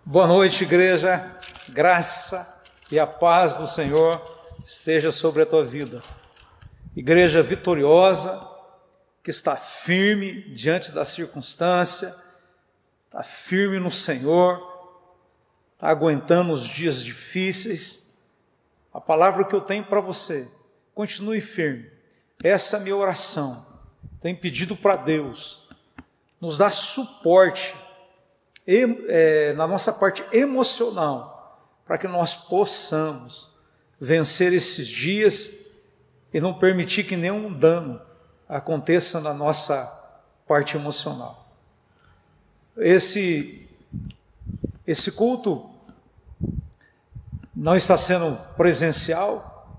Boa noite, igreja. Graça e a paz do Senhor esteja sobre a tua vida. Igreja vitoriosa, que está firme diante da circunstância, está firme no Senhor, está aguentando os dias difíceis. A palavra que eu tenho para você, continue firme. Essa é a minha oração. Tenho pedido para Deus nos dar suporte na nossa parte emocional, para que nós possamos vencer esses dias e não permitir que nenhum dano aconteça na nossa parte emocional. Esse culto não está sendo presencial,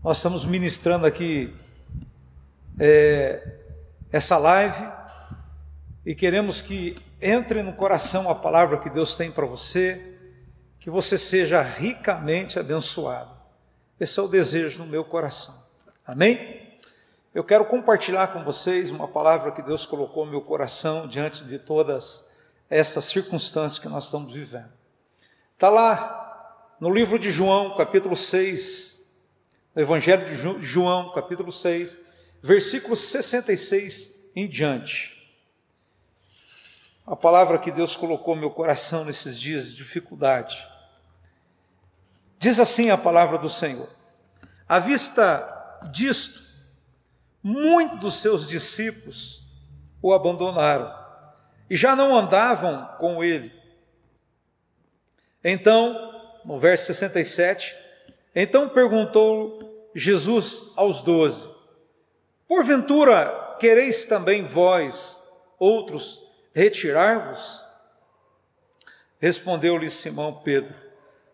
nós estamos ministrando aqui essa live e queremos que entre no coração a palavra que Deus tem para você, que você seja ricamente abençoado. Esse é o desejo no meu coração. Amém? Eu quero compartilhar com vocês uma palavra que Deus colocou no meu coração diante de todas estas circunstâncias que nós estamos vivendo. Está lá no livro de João, capítulo 6, no Evangelho de João, capítulo 6, versículo 66 em diante. A palavra que Deus colocou no meu coração nesses dias de dificuldade. Diz assim a palavra do Senhor: à vista disto, muitos dos seus discípulos o abandonaram e já não andavam com ele. Então, no verso 67, então perguntou Jesus aos 12: porventura quereis também vós, outros, retirar-vos? Respondeu-lhe Simão Pedro: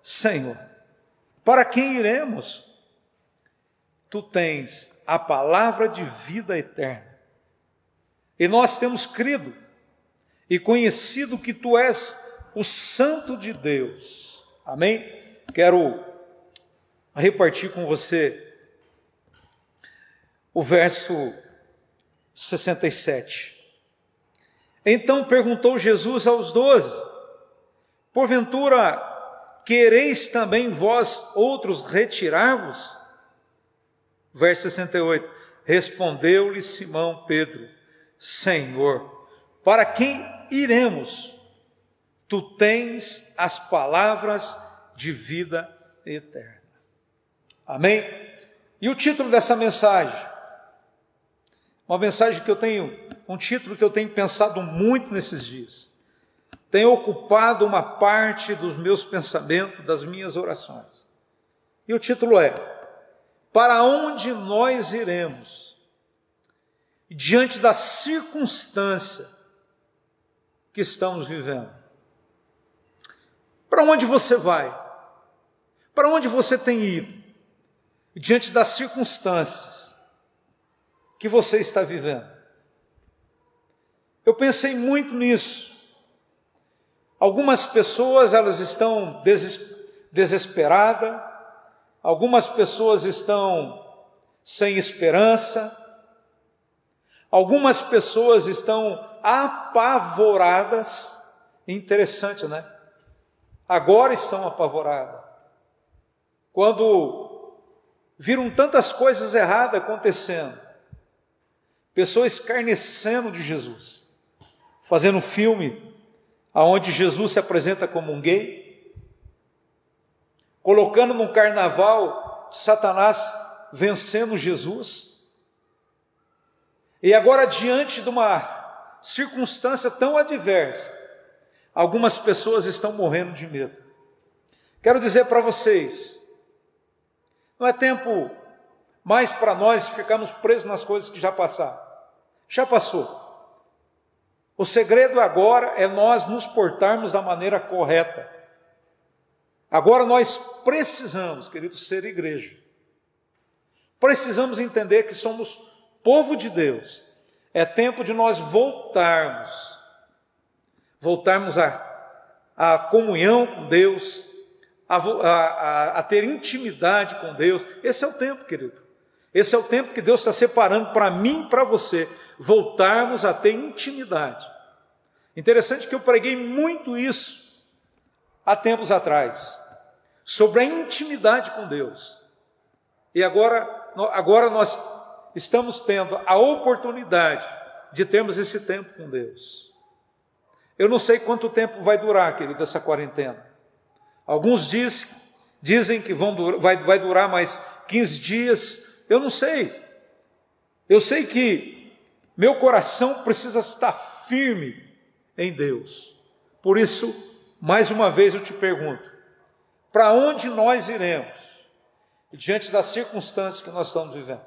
Senhor, para quem iremos? Tu tens a palavra de vida eterna, e nós temos crido e conhecido que tu és o Santo de Deus. Amém? Quero repartir com você o verso 67. Então perguntou Jesus aos 12: porventura quereis também vós outros retirar-vos? Verso 68, respondeu-lhe Simão Pedro: Senhor, para quem iremos? Tu tens as palavras de vida eterna. Amém? E o título dessa mensagem? Uma mensagem que eu tenho, um título que eu tenho pensado muito nesses dias. Tem ocupado uma parte dos meus pensamentos, das minhas orações. E o título é: para onde nós iremos diante da circunstância que estamos vivendo? Para onde você vai? Para onde você tem ido diante das circunstâncias que você está vivendo? Eu pensei muito nisso. Algumas pessoas, elas estão desesperadas, algumas pessoas estão sem esperança, algumas pessoas estão apavoradas. Interessante, né? Agora estão apavoradas. Quando viram tantas coisas erradas acontecendo, pessoas escarnecendo de Jesus, fazendo filme onde Jesus se apresenta como um gay, colocando num carnaval Satanás vencendo Jesus, e agora diante de uma circunstância tão adversa, algumas pessoas estão morrendo de medo. Quero dizer para vocês, não é tempo mais para nós ficarmos presos nas coisas que já passaram. Já passou. O segredo agora é nós nos portarmos da maneira correta. Agora nós precisamos, queridos, ser igreja. Precisamos entender que somos povo de Deus. É tempo de nós voltarmos à comunhão com Deus, a ter intimidade com Deus. Esse é o tempo, querido. Esse é o tempo que Deus está separando para mim e para você, voltarmos a ter intimidade. Interessante que eu preguei muito isso há tempos atrás, sobre a intimidade com Deus. E agora nós estamos tendo a oportunidade de termos esse tempo com Deus. Eu não sei quanto tempo vai durar, querido, essa quarentena. Alguns dizem que vai durar mais 15 dias. Eu não sei. Eu sei que meu coração precisa estar firme em Deus. Por isso, mais uma vez eu te pergunto, para onde nós iremos diante das circunstâncias que nós estamos vivendo?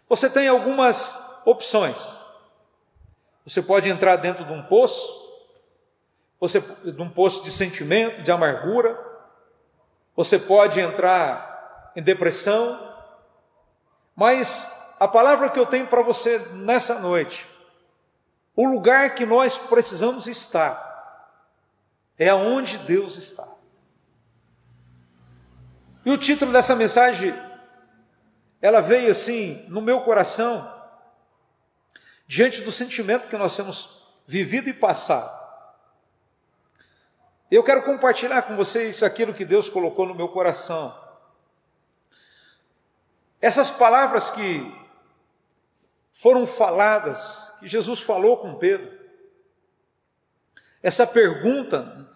Você tem algumas opções. Você pode entrar dentro de um poço, de um poço de sentimento, de amargura. Você pode entrar em depressão. Mas a palavra que eu tenho para você nessa noite, o lugar que nós precisamos estar, é aonde Deus está. E o título dessa mensagem, ela veio assim no meu coração, diante do sentimento que nós temos vivido e passado. Eu quero compartilhar com vocês aquilo que Deus colocou no meu coração. Essas palavras que foram faladas, que Jesus falou com Pedro, essa pergunta,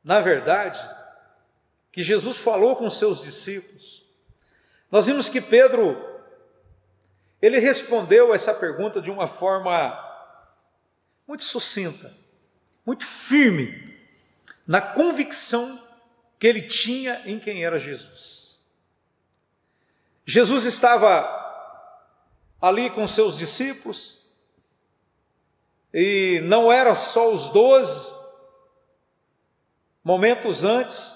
na verdade, que Jesus falou com seus discípulos, nós vimos que Pedro, ele respondeu essa pergunta de uma forma muito sucinta, muito firme, na convicção que ele tinha em quem era Jesus. Jesus estava ali com seus discípulos, e não eram só os 12, momentos antes,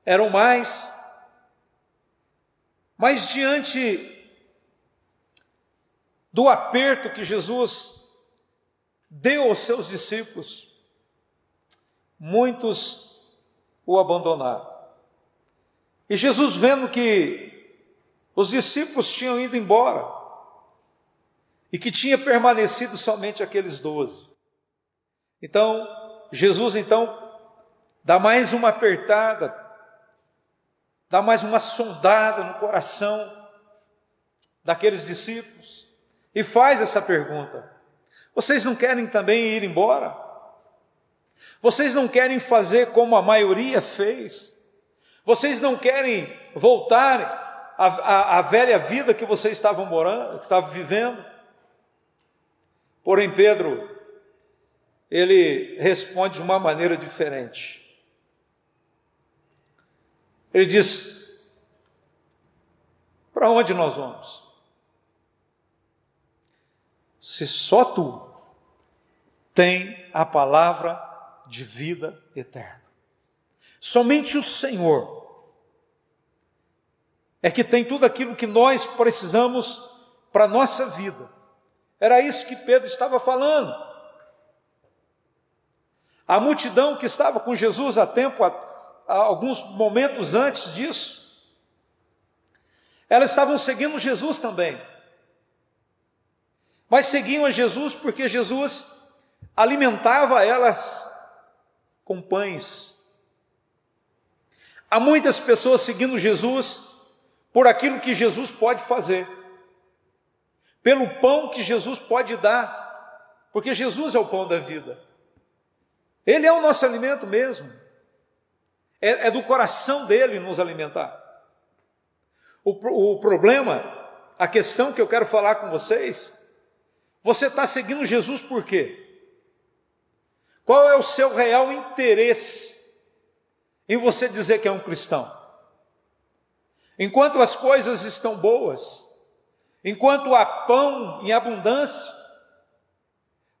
eram mais, mas diante do aperto que Jesus deu aos seus discípulos, muitos o abandonaram. E Jesus, vendo que os discípulos tinham ido embora e que tinha permanecido somente aqueles 12, então Jesus dá mais uma apertada, dá mais uma sondada no coração daqueles discípulos e faz essa pergunta: vocês não querem também ir embora? Vocês não querem fazer como a maioria fez? Vocês não querem voltar à velha vida que vocês estavam vivendo? Porém, Pedro, ele responde de uma maneira diferente. Ele diz: para onde nós vamos? Se só tu tem a palavra de vida eterna. Somente o Senhor é que tem tudo aquilo que nós precisamos para a nossa vida. Era isso que Pedro estava falando. A multidão que estava com Jesus há alguns momentos antes disso, elas estavam seguindo Jesus também. Mas seguiam a Jesus porque Jesus alimentava elas com pães. Há muitas pessoas seguindo Jesus por aquilo que Jesus pode fazer, pelo pão que Jesus pode dar, porque Jesus é o pão da vida. Ele é o nosso alimento mesmo. É do coração dele nos alimentar. O problema, a questão que eu quero falar com vocês, você está seguindo Jesus por quê? Qual é o seu real interesse em você dizer que é um cristão? Enquanto as coisas estão boas, enquanto há pão em abundância,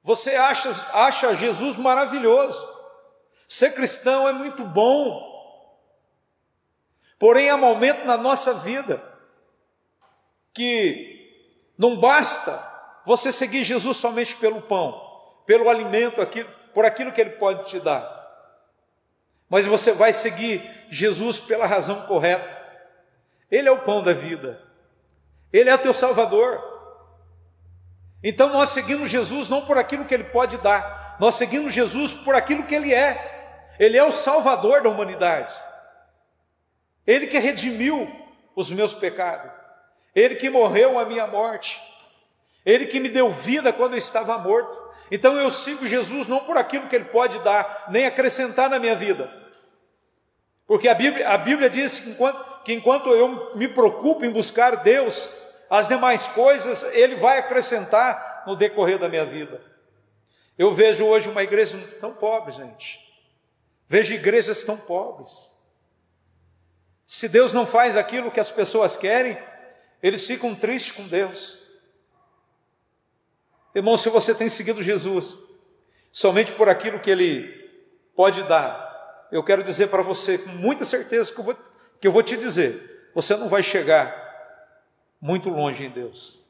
você acha Jesus maravilhoso. Ser cristão é muito bom. Porém, há momento na nossa vida que não basta você seguir Jesus somente pelo pão, pelo alimento, por aquilo que Ele pode te dar. Mas você vai seguir Jesus pela razão correta. Ele é o pão da vida. Ele é o teu Salvador. Então nós seguimos Jesus não por aquilo que Ele pode dar. Nós seguimos Jesus por aquilo que Ele é. Ele é o Salvador da humanidade. Ele que redimiu os meus pecados. Ele que morreu a minha morte. Ele que me deu vida quando eu estava morto. Então eu sigo Jesus não por aquilo que Ele pode dar, nem acrescentar na minha vida. Porque a Bíblia diz que enquanto eu me preocupo em buscar Deus, as demais coisas Ele vai acrescentar no decorrer da minha vida. Eu vejo hoje uma igreja tão pobre, gente. Vejo igrejas tão pobres. Se Deus não faz aquilo que as pessoas querem, eles ficam tristes com Deus. Irmão, se você tem seguido Jesus somente por aquilo que Ele pode dar, eu quero dizer para você com muita certeza que eu vou te dizer, você não vai chegar muito longe em Deus.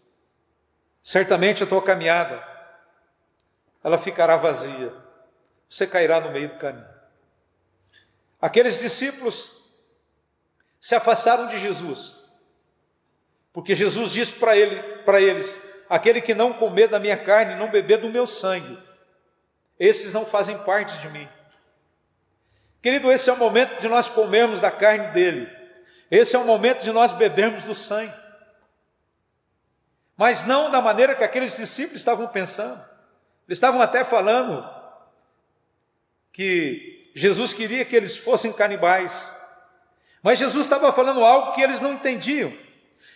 Certamente a tua caminhada, ela ficará vazia. Você cairá no meio do caminho. Aqueles discípulos se afastaram de Jesus, porque Jesus disse para eles: aquele que não comer da minha carne, não beber do meu sangue, esses não fazem parte de mim. Querido, esse é o momento de nós comermos da carne dele, esse é o momento de nós bebermos do sangue, mas não da maneira que aqueles discípulos estavam pensando. Eles estavam até falando que Jesus queria que eles fossem canibais, mas Jesus estava falando algo que eles não entendiam.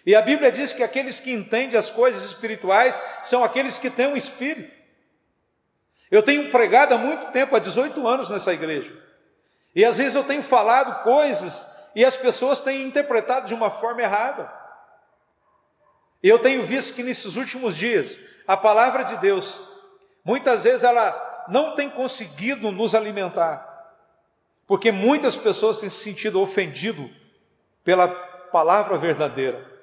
E a Bíblia diz que aqueles que entendem as coisas espirituais são aqueles que têm um espírito. Eu tenho pregado há muito tempo, há 18 anos nessa igreja, e às vezes eu tenho falado coisas e as pessoas têm interpretado de uma forma errada. E eu tenho visto que nesses últimos dias a palavra de Deus, muitas vezes ela não tem conseguido nos alimentar, porque muitas pessoas têm se sentido ofendidas pela palavra verdadeira.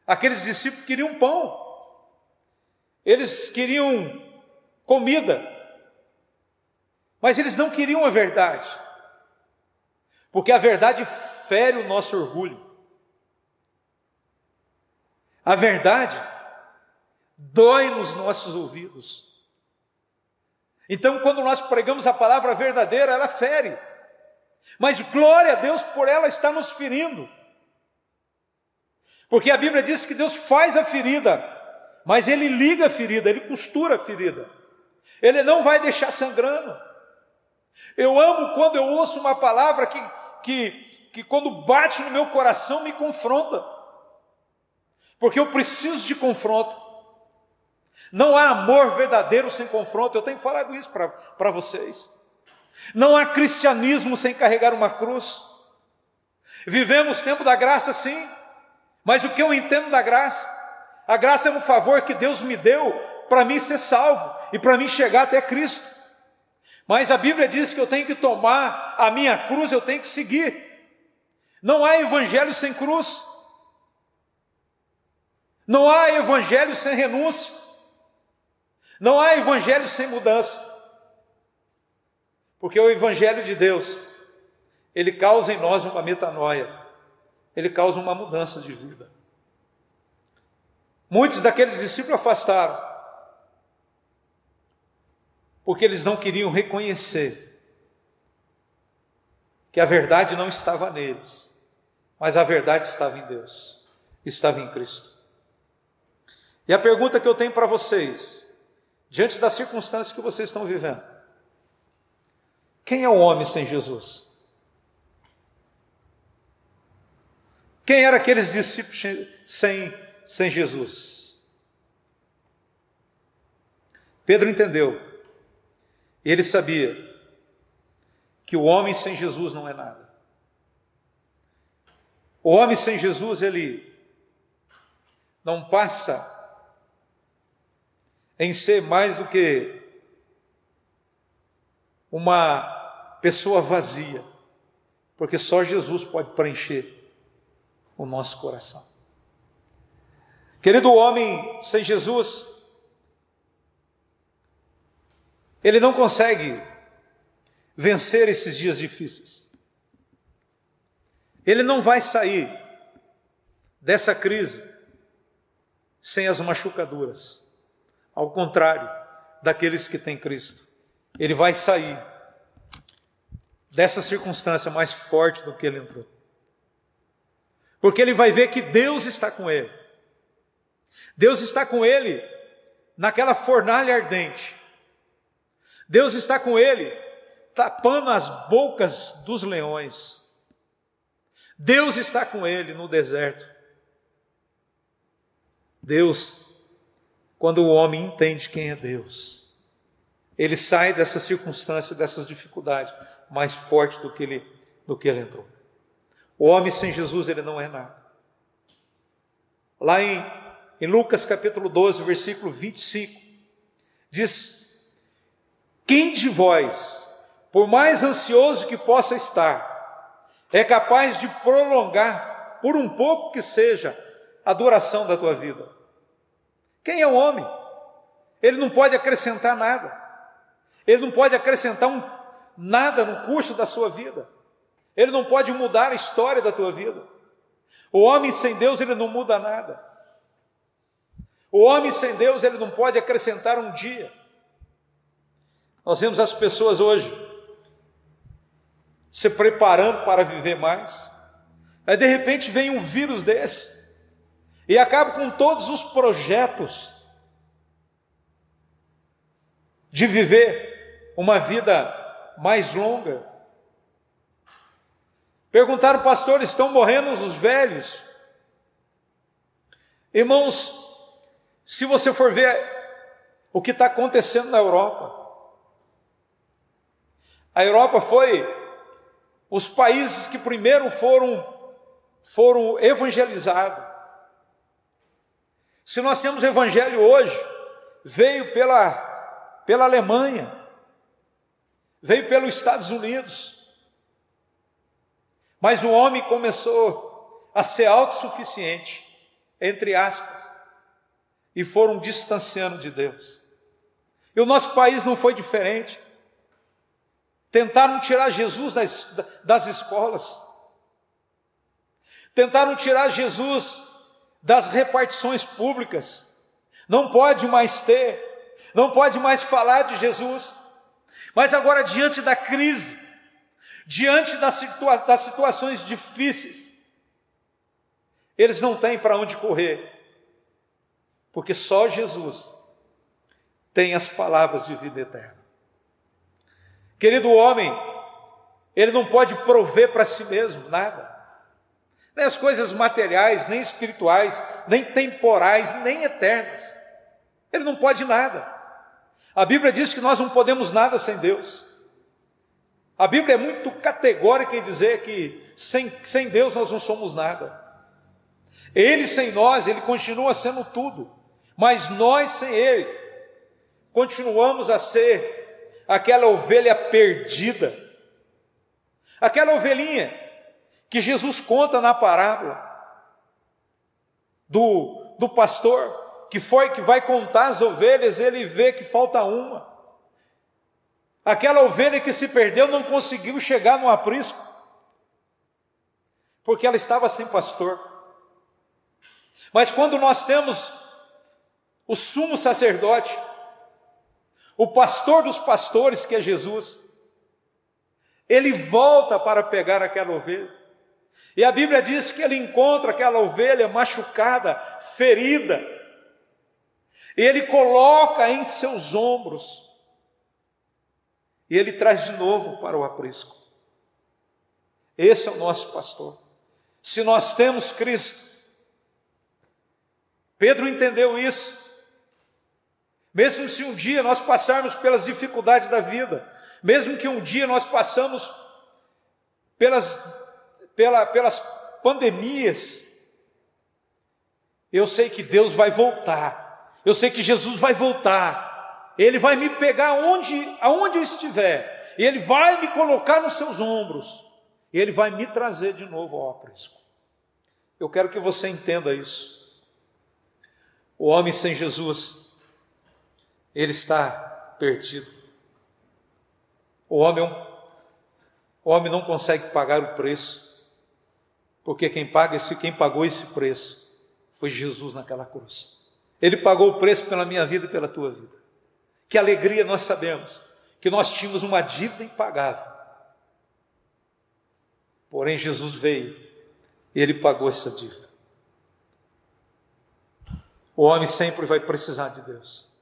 Aqueles discípulos queriam pão, eles queriam comida, mas eles não queriam a verdade, porque a verdade fere o nosso orgulho. A verdade dói nos nossos ouvidos. Então, quando nós pregamos a palavra verdadeira, ela fere. Mas glória a Deus por ela estar nos ferindo. Porque a Bíblia diz que Deus faz a ferida, mas Ele liga a ferida, Ele costura a ferida. Ele não vai deixar sangrando. Eu amo quando eu ouço uma palavra que quando bate no meu coração me confronta. Porque eu preciso de confronto. Não há amor verdadeiro sem confronto. Eu tenho falado isso para vocês. Não há cristianismo sem carregar uma cruz. Vivemos tempo da graça, sim. Mas o que eu entendo da graça? A graça é um favor que Deus me deu para mim ser salvo e para mim chegar até Cristo. Mas a Bíblia diz que eu tenho que tomar a minha cruz, eu tenho que seguir. Não há evangelho sem cruz. Não há evangelho sem renúncia. Não há evangelho sem mudança. Porque o evangelho de Deus, ele causa em nós uma metanoia. Ele causa uma mudança de vida. Muitos daqueles discípulos afastaram, porque eles não queriam reconhecer que a verdade não estava neles, mas a verdade estava em Deus, estava em Cristo. E a pergunta que eu tenho para vocês, diante das circunstâncias que vocês estão vivendo: quem é o homem sem Jesus? Quem eram aqueles discípulos sem Jesus? Pedro entendeu. E ele sabia que o homem sem Jesus não é nada. O homem sem Jesus, ele não passa em ser mais do que uma pessoa vazia, porque só Jesus pode preencher o nosso coração. Querido, o homem sem Jesus, ele não consegue vencer esses dias difíceis. Ele não vai sair dessa crise sem as machucaduras. Ao contrário daqueles que têm Cristo, ele vai sair dessa circunstância mais forte do que ele entrou. Porque ele vai ver que Deus está com ele. Deus está com ele naquela fornalha ardente. Deus está com ele tapando as bocas dos leões. Deus está com ele no deserto. Deus, quando o homem entende quem é Deus, ele sai dessa circunstância, dessas dificuldades, mais forte do que ele entrou. O homem sem Jesus, ele não é nada. Lá em Lucas capítulo 12, versículo 25, diz: quem de vós, por mais ansioso que possa estar, é capaz de prolongar, por um pouco que seja, a duração da tua vida? Quem é o homem? Ele não pode acrescentar nada. Ele não pode acrescentar nada no curso da sua vida. Ele não pode mudar a história da tua vida. O homem sem Deus, ele não muda nada. O homem sem Deus, ele não pode acrescentar um dia. Nós vemos as pessoas hoje se preparando para viver mais. Aí de repente vem um vírus desse e acaba com todos os projetos de viver uma vida mais longa. Perguntaram, pastor, estão morrendo os velhos? Irmãos, se você for ver o que está acontecendo na Europa, a Europa foi os países que primeiro foram evangelizados. Se nós temos evangelho hoje, veio pela Alemanha, veio pelos Estados Unidos. Mas o homem começou a ser autossuficiente, entre aspas, e foram distanciando de Deus. E o nosso país não foi diferente. Tentaram tirar Jesus das escolas. Tentaram tirar Jesus das repartições públicas. Não pode mais ter, não pode mais falar de Jesus. Mas agora, diante da crise, diante das situações difíceis, eles não têm para onde correr, porque só Jesus tem as palavras de vida eterna. Querido, homem, ele não pode prover para si mesmo nada, nem as coisas materiais, nem espirituais, nem temporais, nem eternas. Ele não pode nada. A Bíblia diz que nós não podemos nada sem Deus. A Bíblia é muito categórica em dizer que sem Deus nós não somos nada. Ele sem nós, ele continua sendo tudo, mas nós sem ele, continuamos a ser aquela ovelha perdida, aquela ovelhinha que Jesus conta na parábola do pastor, que vai contar as ovelhas, ele vê que falta uma. Aquela ovelha que se perdeu não conseguiu chegar no aprisco, porque ela estava sem pastor. Mas quando nós temos o sumo sacerdote, o pastor dos pastores, que é Jesus, ele volta para pegar aquela ovelha. E a Bíblia diz que ele encontra aquela ovelha machucada, ferida, e ele coloca em seus ombros, e ele traz de novo para o aprisco. Esse é o nosso pastor. Se nós temos Cristo, Pedro entendeu isso. Mesmo se um dia nós passarmos pelas dificuldades da vida, mesmo que um dia nós passamos pelas pandemias, eu sei que Deus vai voltar, eu sei que Jesus vai voltar, Ele vai me pegar aonde eu estiver, e Ele vai me colocar nos seus ombros, e Ele vai me trazer de novo ao aprisco. Eu quero que você entenda isso. O homem sem Jesus, ele está perdido. O homem não consegue pagar o preço, porque quem pagou esse preço foi Jesus naquela cruz. Ele pagou o preço pela minha vida e pela tua vida. Que alegria nós sabemos que nós tínhamos uma dívida impagável, Porém, Jesus veio e Ele pagou essa dívida. O homem sempre vai precisar de Deus,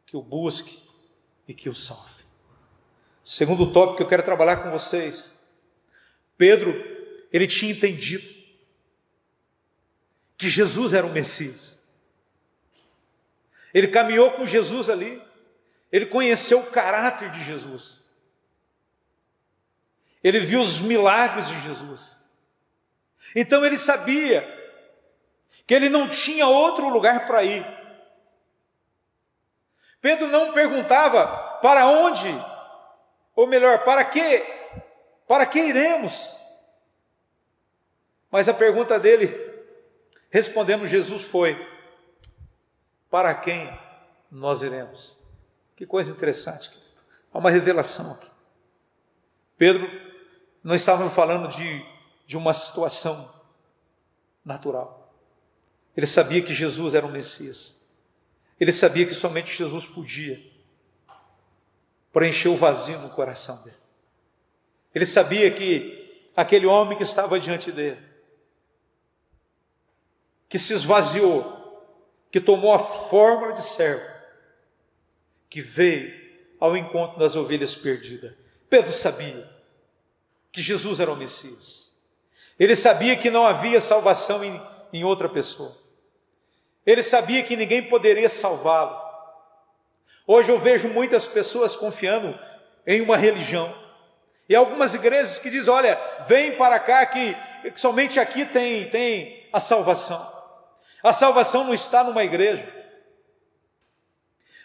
que o busque e que o salve. Segundo tópico que eu quero trabalhar com vocês, Pedro, ele tinha entendido que Jesus era o Messias. Ele caminhou com Jesus ali, ele conheceu o caráter de Jesus, ele viu os milagres de Jesus. Então ele sabia que ele não tinha outro lugar para ir. Pedro não perguntava para onde, ou melhor, para que iremos? Mas a pergunta dele, respondendo Jesus, foi: para quem nós iremos? Que coisa interessante, querido. Há uma revelação aqui. Pedro não estava falando de uma situação natural. Ele sabia que Jesus era o Messias. Ele sabia que somente Jesus podia preencher o vazio no coração dele. Ele sabia que aquele homem que estava diante dele, que se esvaziou, que tomou a forma de servo, que veio ao encontro das ovelhas perdidas. Pedro sabia que Jesus era o Messias. Ele sabia que não havia salvação em outra pessoa. Ele sabia que ninguém poderia salvá-lo. Hoje eu vejo muitas pessoas confiando em uma religião. E algumas igrejas que dizem: olha, vem para cá que somente aqui tem a salvação. A salvação não está numa igreja.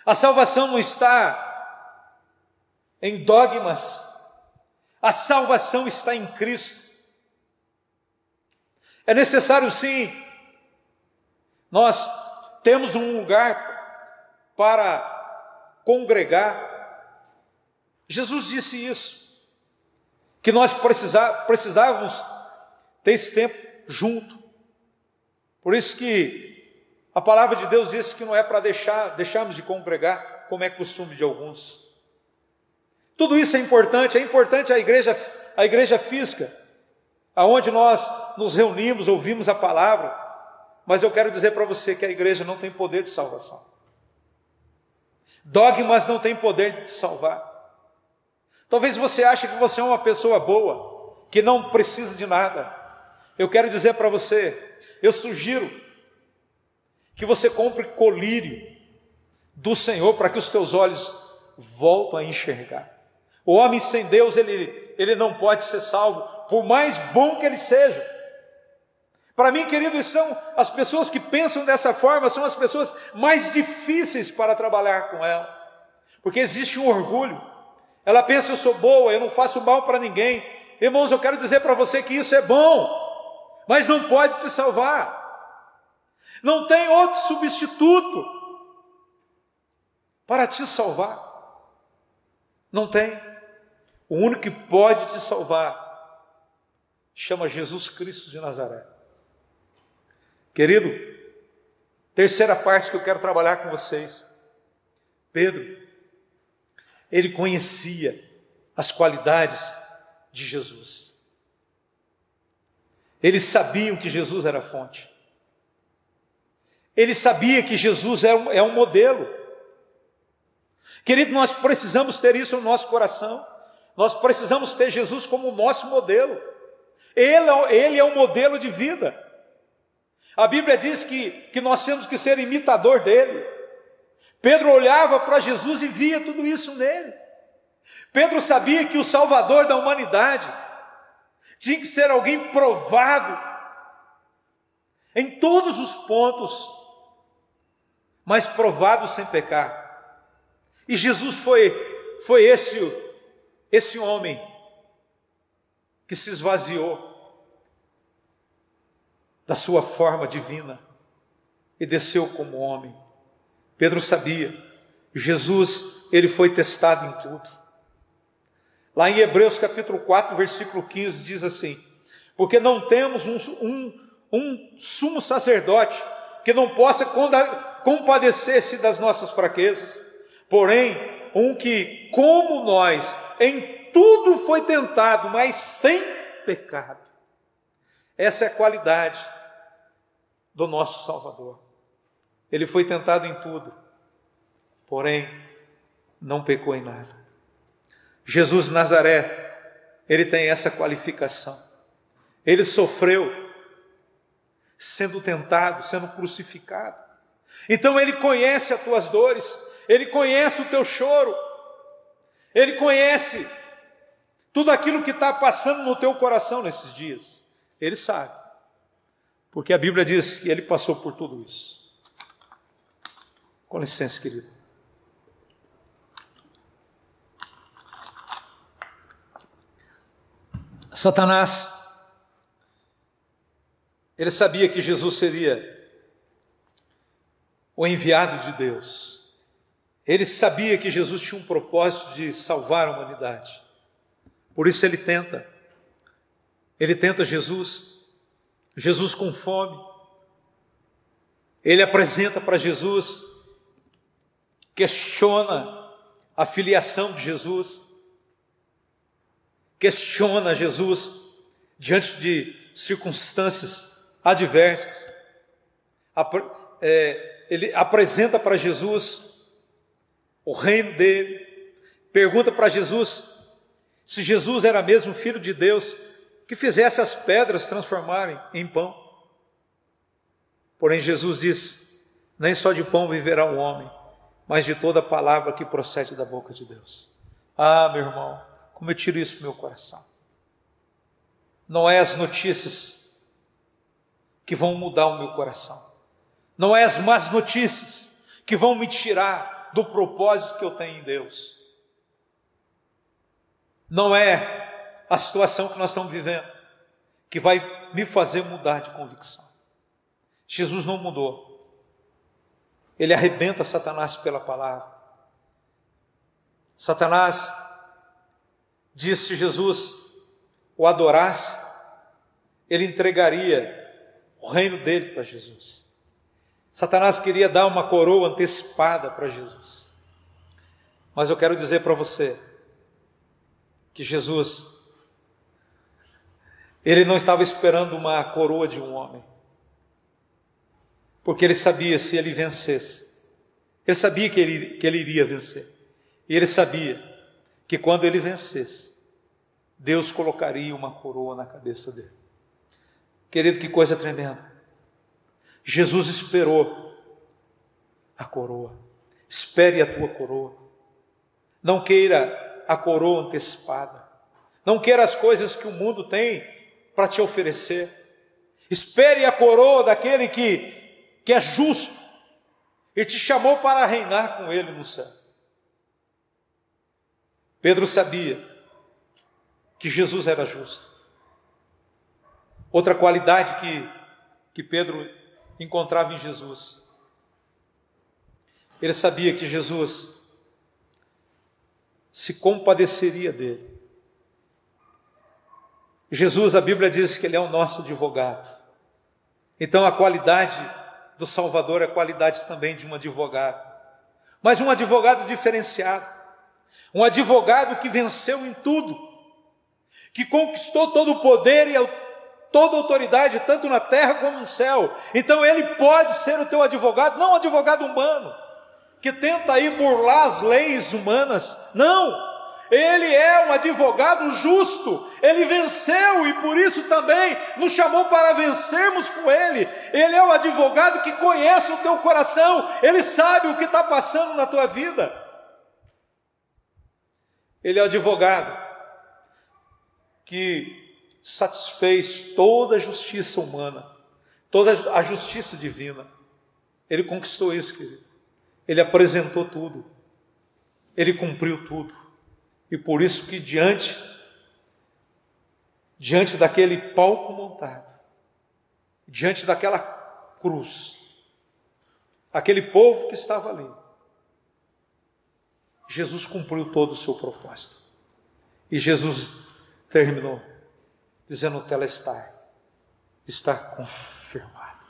A salvação não está em dogmas. A salvação está em Cristo. É necessário, sim, nós temos um lugar para congregar. Jesus disse isso, que nós precisávamos ter esse tempo junto. Por isso que a palavra de Deus diz que não é para deixarmos de congregar, como é costume de alguns. Tudo isso é importante a igreja física, aonde nós nos reunimos, ouvimos a palavra. Mas eu quero dizer para você que a igreja não tem poder de salvação. Dogmas não têm poder de te salvar. Talvez você ache que você é uma pessoa boa, que não precisa de nada. Eu quero dizer para você, eu sugiro que você compre colírio do Senhor para que os teus olhos voltem a enxergar. O homem sem Deus, ele não pode ser salvo, por mais bom que ele seja. Para mim, queridos, são as pessoas que pensam dessa forma, são as pessoas mais difíceis para trabalhar com ela. Porque existe um orgulho. Ela pensa: eu sou boa, eu não faço mal para ninguém. Irmãos, eu quero dizer para você que isso é bom, mas não pode te salvar. Não tem outro substituto para te salvar. Não tem. O único que pode te salvar chama Jesus Cristo de Nazaré. Querido, terceira parte que eu quero trabalhar com vocês. Pedro, ele conhecia as qualidades de Jesus. Eles sabiam que Jesus era a fonte. Ele sabia que Jesus é um modelo. Querido, nós precisamos ter isso no nosso coração. Nós precisamos ter Jesus como o nosso modelo. Ele é o modelo de vida. A Bíblia diz que nós temos que ser imitador dele. Pedro olhava para Jesus e via tudo isso nele. Pedro sabia que o Salvador da humanidade tinha que ser alguém provado em todos os pontos, mas provado sem pecar. E Jesus foi esse homem que se esvaziou da sua forma divina e desceu como homem. Pedro sabia, Jesus, ele foi testado em tudo. Lá em Hebreus capítulo 4, versículo 15, diz assim: porque não temos um sumo sacerdote que não possa compadecer-se das nossas fraquezas, porém, um que, como nós, em tudo foi tentado, mas sem pecado. Essa é a qualidade do nosso Salvador. Ele foi tentado em tudo, porém não pecou em nada. Jesus de Nazaré, ele tem essa qualificação. Ele sofreu sendo tentado, sendo crucificado. Então ele conhece as tuas dores, ele conhece o teu choro, ele conhece tudo aquilo que está passando no teu coração nesses dias. Ele sabe, porque a Bíblia diz que ele passou por tudo isso. Com licença, querido. Satanás, ele sabia que Jesus seria o enviado de Deus. Ele sabia que Jesus tinha um propósito de salvar a humanidade. Por isso ele tenta Jesus com fome. Ele apresenta para Jesus, questiona a filiação de Jesus, questiona Jesus diante de circunstâncias adversas. Ele apresenta para Jesus o reino dele, pergunta para Jesus se Jesus era mesmo filho de Deus, que fizesse as pedras transformarem em pão. Porém Jesus diz: nem só de pão viverá o homem, mas de toda palavra que procede da boca de Deus. Ah, meu irmão, como eu tiro isso do meu coração. Não é as notícias que vão mudar o meu coração. Não é as más notícias que vão me tirar do propósito que eu tenho em Deus. Não é a situação que nós estamos vivendo que vai me fazer mudar de convicção. Jesus não mudou. Ele arrebenta Satanás pela palavra. Satanás disse: se Jesus o adorasse, ele entregaria o reino dele para Jesus. Satanás queria dar uma coroa antecipada para Jesus. Mas eu quero dizer para você que Jesus, ele não estava esperando uma coroa de um homem, porque ele sabia, se ele vencesse, ele sabia que ele iria vencer, e ele sabia que quando ele vencesse, Deus colocaria uma coroa na cabeça dele. Querido, que coisa tremenda. Jesus esperou a coroa. Espere a tua coroa. Não queira a coroa antecipada. Não queira as coisas que o mundo tem para te oferecer. Espere a coroa daquele que é justo e te chamou para reinar com ele no céu. Pedro sabia que Jesus era justo. Outra qualidade que Pedro encontrava em Jesus: ele sabia que Jesus se compadeceria dele. Jesus, a Bíblia diz que ele é o nosso advogado. Então a qualidade do Salvador é a qualidade também de um advogado, mas um advogado diferenciado, um advogado que venceu em tudo, que conquistou todo o poder e toda a autoridade, tanto na terra como no céu. Então ele pode ser o teu advogado, não um advogado humano, que tenta aí burlar as leis humanas. Não, ele é um advogado justo, ele venceu e por isso também nos chamou para vencermos com ele. Ele é o advogado que conhece o teu coração, ele sabe o que está passando na tua vida. Ele é o advogado que satisfez toda a justiça humana, toda a justiça divina. Ele conquistou isso, querido. Ele apresentou tudo, ele cumpriu tudo, e por isso que diante daquele palco montado, diante daquela cruz, aquele povo que estava ali, Jesus cumpriu todo o seu propósito. E Jesus terminou dizendo: telestai, está confirmado,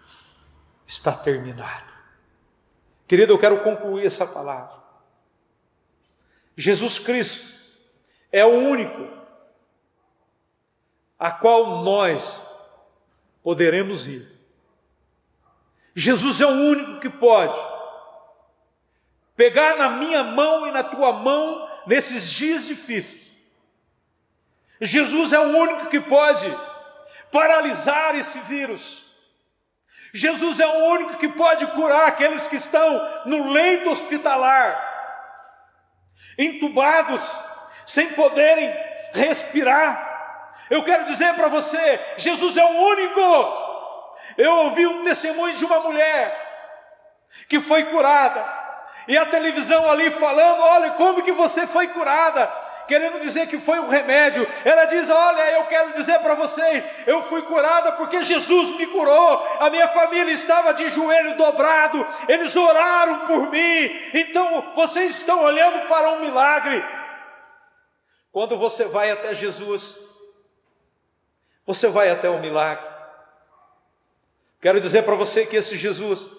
está terminado. Querido, eu quero concluir essa palavra. Jesus Cristo é o único a qual nós poderemos ir. Jesus é o único que pode pegar na minha mão e na tua mão nesses dias difíceis. Jesus é o único que pode paralisar esse vírus. Jesus é o único que pode curar aqueles que estão no leito hospitalar, entubados, sem poderem respirar. Eu quero dizer para você, Jesus é o único. Eu ouvi um testemunho de uma mulher que foi curada, e a televisão ali falando, olha como que você foi curada, querendo dizer que foi um remédio. Ela diz, olha, eu quero dizer para vocês, eu fui curada porque Jesus me curou, a minha família estava de joelho dobrado, eles oraram por mim. Então vocês estão olhando para um milagre. Quando você vai até Jesus, você vai até o milagre. Quero dizer para você que esse Jesus,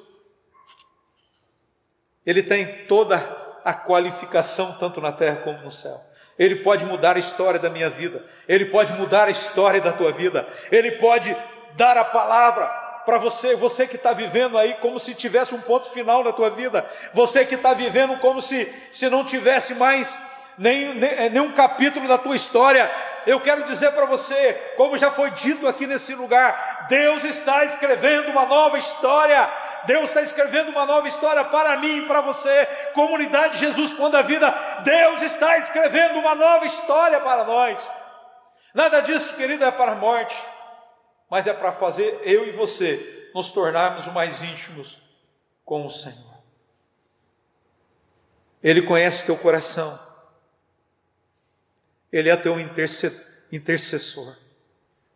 ele tem toda a qualificação, tanto na terra como no céu. Ele pode mudar a história da minha vida, ele pode mudar a história da tua vida, ele pode dar a palavra para você, você que está vivendo aí como se tivesse um ponto final na tua vida, você que está vivendo como se não tivesse mais nenhum capítulo da tua história. Eu quero dizer para você, como já foi dito aqui nesse lugar, Deus está escrevendo uma nova história. Deus está escrevendo uma nova história para mim e para você, comunidade Jesus Pão da Vida. Deus está escrevendo uma nova história para nós. Nada disso, querido, é para a morte, mas é para fazer eu e você nos tornarmos mais íntimos com o Senhor. Ele conhece teu coração, Ele é teu intercessor,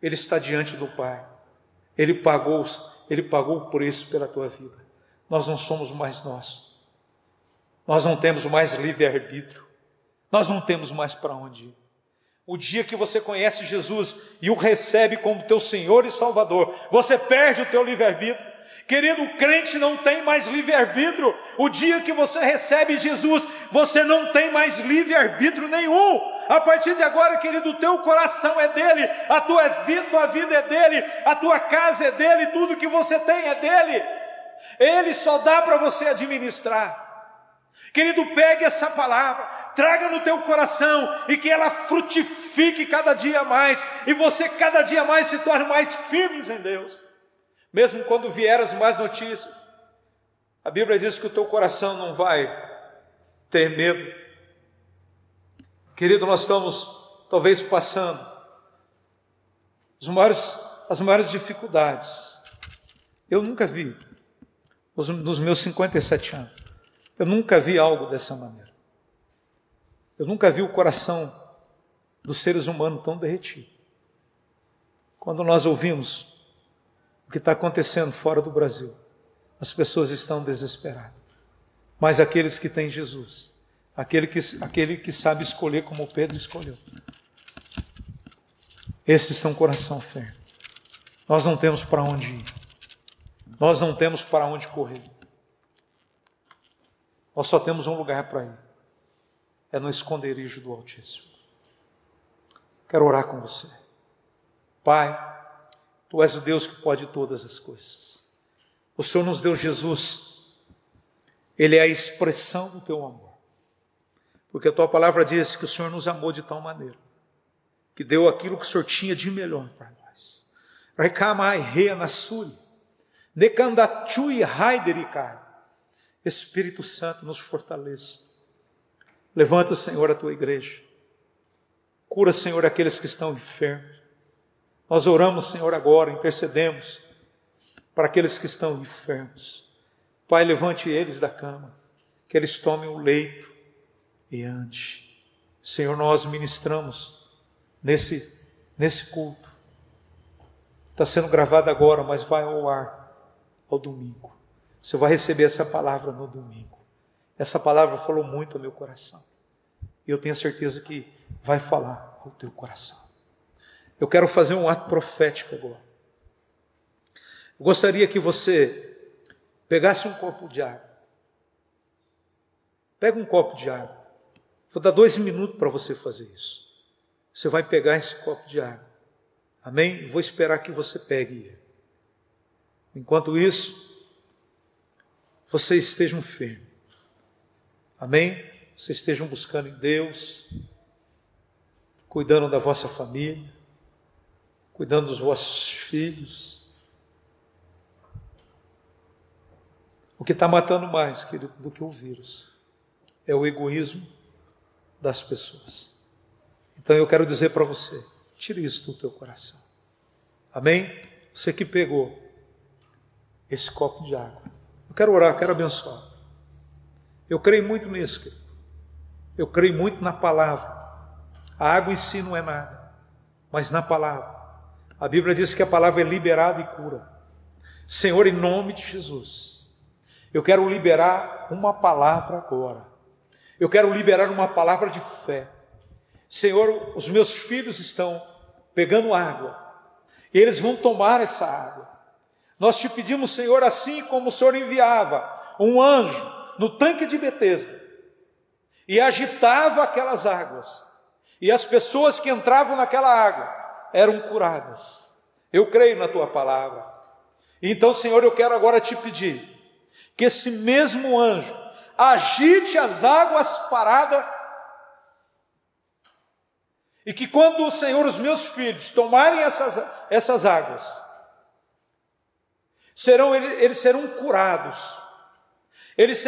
Ele está diante do Pai, Ele pagou o preço pela tua vida. Nós não somos mais nós. Nós não temos mais livre-arbítrio. Nós não temos mais para onde ir. O dia que você conhece Jesus e o recebe como teu Senhor e Salvador, você perde o teu livre-arbítrio. Querido, o crente não tem mais livre-arbítrio. O dia que você recebe Jesus, você não tem mais livre-arbítrio nenhum. A partir de agora, querido, o teu coração é dele, a tua vida é dele, a tua casa é dele, tudo que você tem é dele. Ele só dá para você administrar. Querido, pegue essa palavra, traga no teu coração e que ela frutifique cada dia mais, e você cada dia mais se torne mais firmes em Deus. Mesmo quando vier as más notícias, a Bíblia diz que o teu coração não vai ter medo. Querido, nós estamos talvez passando as maiores dificuldades. Eu nunca vi, nos meus 57 anos, eu nunca vi algo dessa maneira. Eu nunca vi o coração dos seres humanos tão derretido. Quando nós ouvimos o que está acontecendo fora do Brasil, as pessoas estão desesperadas. Mas aqueles que têm Jesus, aquele que sabe escolher como Pedro escolheu, esses têm um coração firme. Nós não temos para onde ir. Nós não temos para onde correr. Nós só temos um lugar para ir. É no esconderijo do Altíssimo. Quero orar com você. Pai, Tu és o Deus que pode todas as coisas. O Senhor nos deu Jesus. Ele é a expressão do Teu amor. Porque a Tua palavra diz que o Senhor nos amou de tal maneira que deu aquilo que o Senhor tinha de melhor para nós. Espírito Santo, nos fortaleça. Levanta, Senhor, a Tua igreja. Cura, Senhor, aqueles que estão enfermos. Nós oramos, Senhor, agora, intercedemos para aqueles que estão enfermos. Pai, levante eles da cama, que eles tomem o leito e ande. Senhor, nós ministramos nesse culto. Está sendo gravado agora, mas vai ao ar ao domingo. Você vai receber essa palavra no domingo. Essa palavra falou muito ao meu coração. E eu tenho certeza que vai falar ao teu coração. Eu quero fazer um ato profético agora. Eu gostaria que você pegasse um copo de água. Pega um copo de água. Vou dar 2 minutos para você fazer isso. Você vai pegar esse copo de água. Amém? Vou esperar que você pegue ele. Enquanto isso, vocês estejam firmes. Amém? Vocês estejam buscando em Deus, cuidando da vossa família, cuidando dos vossos filhos. O que está matando mais, querido, do que o vírus é o egoísmo das pessoas. Então eu quero dizer para você, tire isso do teu coração. Amém? Você que pegou esse copo de água. Eu quero orar, quero abençoar. Eu creio muito nisso, querido. Eu creio muito na palavra. A água em si não é nada, mas na palavra. A Bíblia diz que a palavra é liberada e cura. Senhor, em nome de Jesus, eu quero liberar uma palavra agora. Eu quero liberar uma palavra de fé. Senhor, os meus filhos estão pegando água. E eles vão tomar essa água. Nós te pedimos, Senhor, assim como o Senhor enviava um anjo no tanque de Betesda e agitava aquelas águas, e as pessoas que entravam naquela água eram curadas. Eu creio na tua palavra. Então, Senhor, eu quero agora te pedir que esse mesmo anjo agite as águas paradas, e que quando, Senhor, os meus filhos tomarem essas águas, eles serão curados, eles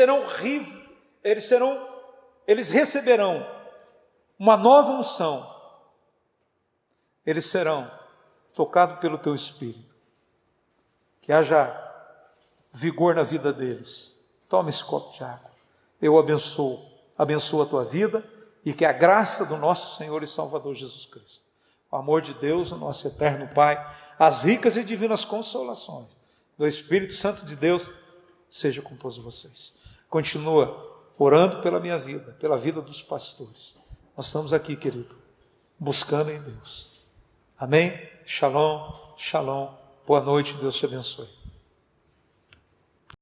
receberão uma nova unção, eles serão tocados pelo teu Espírito, que haja vigor na vida deles. Toma esse copo de água, eu abençoo a tua vida, e que a graça do nosso Senhor e Salvador Jesus Cristo, o amor de Deus, o nosso eterno Pai, as ricas e divinas consolações do Espírito Santo de Deus, seja com todos vocês. Continua orando pela minha vida, pela vida dos pastores. Nós estamos aqui, querido, buscando em Deus. Amém? Shalom, shalom. Boa noite, Deus te abençoe.